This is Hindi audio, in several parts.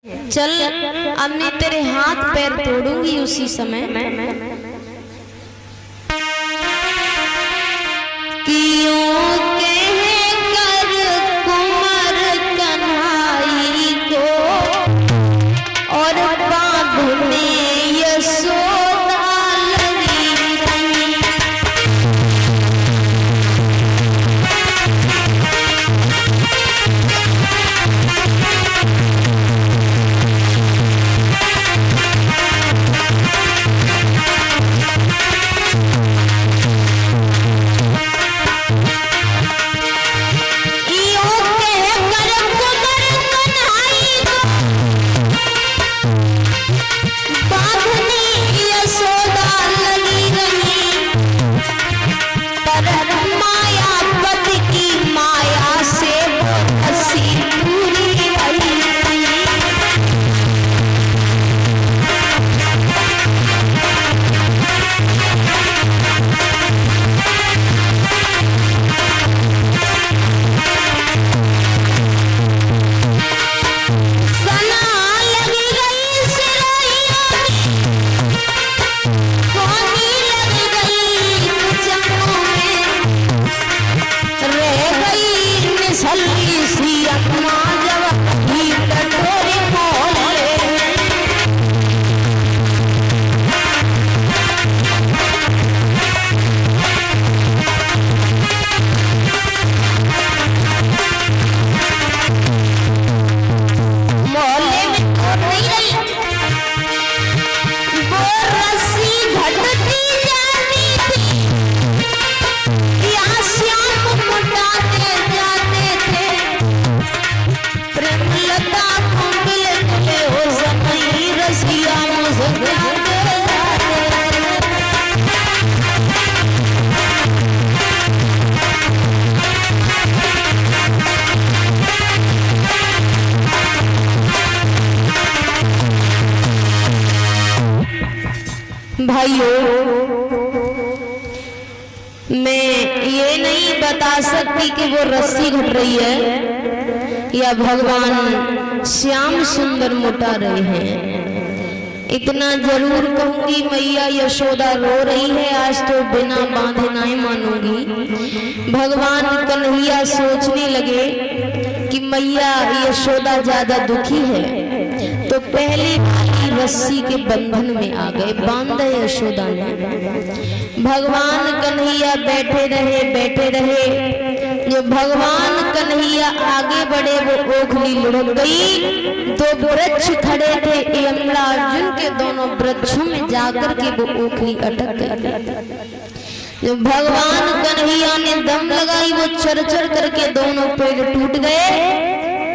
चल अब मैं तेरे हाथ पैर तोड़ूंगी उसी समय कियों कह कर कुंवर कन्हाई को और बांध में यशोदा लगी रही। भाइयों, मैं ये नहीं बता सकती कि वो रस्सी घट रही है या भगवान श्याम सुंदर मोटा रहे हैं। इतना जरूर कहूंगी मैया यशोदा रो रही है, आज तो बिना बांधे नहीं मानूंगी। भगवान कन्हैया सोचने लगे कि मैया यशोदा ज्यादा दुखी है, तो पहले रस्सी के बंधन में आ गए, बांधा यशोदा ने। भगवान कन्हैया बैठे रहे। जो भगवान कन्हैया आगे बढ़े वो ओखली लुढ़क गई। दो वृक्ष खड़े थे, यमला अर्जुन के दोनों वृक्षों में जाकर के वो ओखली अटक गई। जो भगवान कन्हैया ने दम लगाई वो चर करके दोनों पेड़ टूट गए।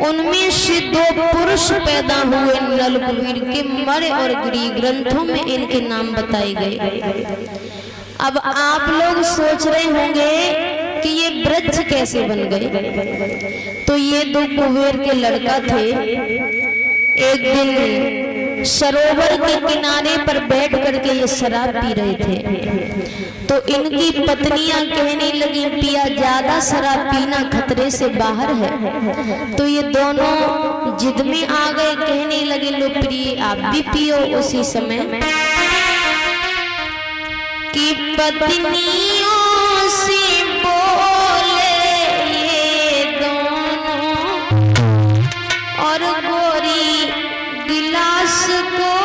उनमें से दो पुरुष पैदा हुए, नलकुबीर के मरे और गिरी ग्रंथों में इनके नाम बताए गए। अब आप लोग सोच रहे होंगे कि ये वृक्ष कैसे बन गए। तो ये दो कुबेर के लड़का थे। एक दिन सरोवर के किनारे पर बैठ करके ये शराब पी रहे थे, तो इनकी पत्नियां कहने लगी पिया ज्यादा शराब पीना खतरे से बाहर है। तो ये दोनों जिद में आ गए, कहने लगे लो प्रिय आप भी पियो। उसी समय कि पत्नियों से बोले ये दोनों और गोरी गिलास को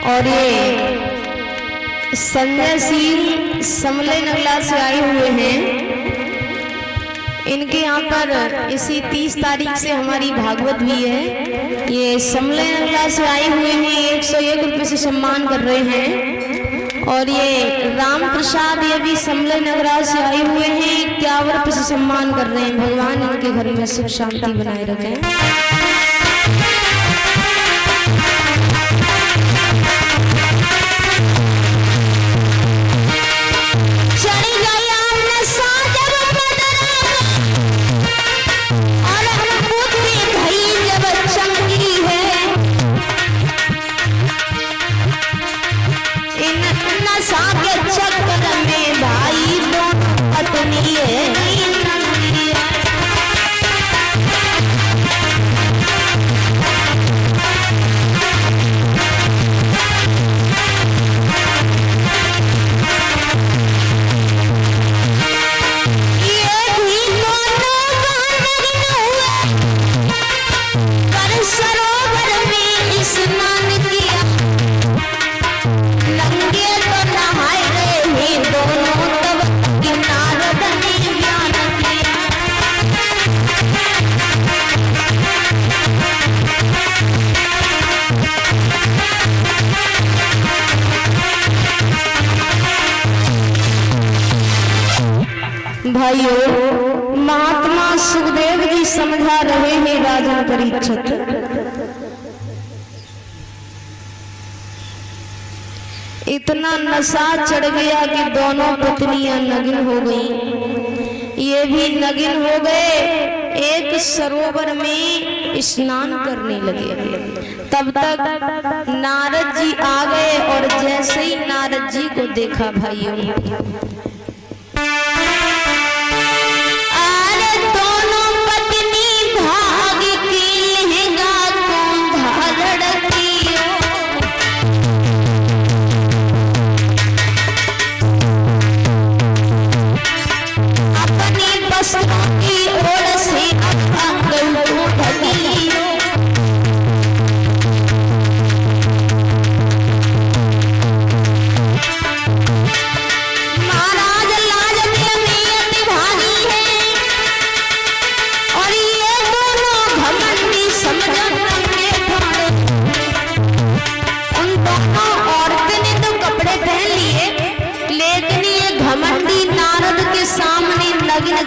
और ये संजय सिंह समले नगला से आए हुए हैं। इनके यहाँ पर इसी 30 तारीख से हमारी भागवत भी है। ये समले नगला से आए हुए हैं, 101 रुपये से सम्मान कर रहे हैं। और ये राम प्रसाद ये भी समले नगरा से आए हुए हैं, 51 रुपये से सम्मान कर रहे हैं। भगवान इनके घर में सुख शांति बनाए रखें। भाइयों, महात्मा सुखदेव जी समझा रहे हैं राजा परीक्षित। इतना नशा चढ़ गया कि दोनों पत्नियां नगिन हो गईं। ये भी नगिन हो गए, एक सरोवर में स्नान करने लगे। तब तक नारद जी आ गए और जैसे ही नारद जी को देखा भाइयों,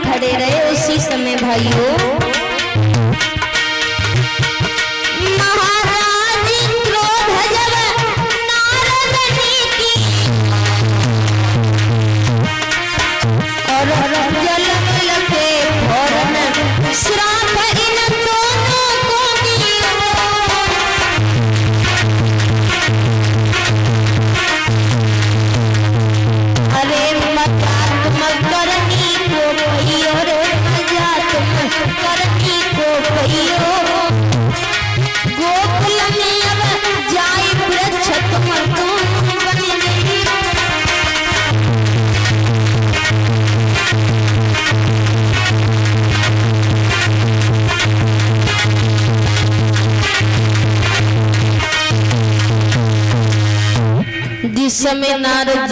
खड़े रहे। उसी समय भाइयों महाराज क्रोध जब नारद ने की और जल लगे फौरन श्राप इन दोनों को दिया। अरे मजाक मत करनी और मजाक करनी को कहियो, गोकुल में अब जाए वृक्ष तुम बन गई। जिस समय नारद जी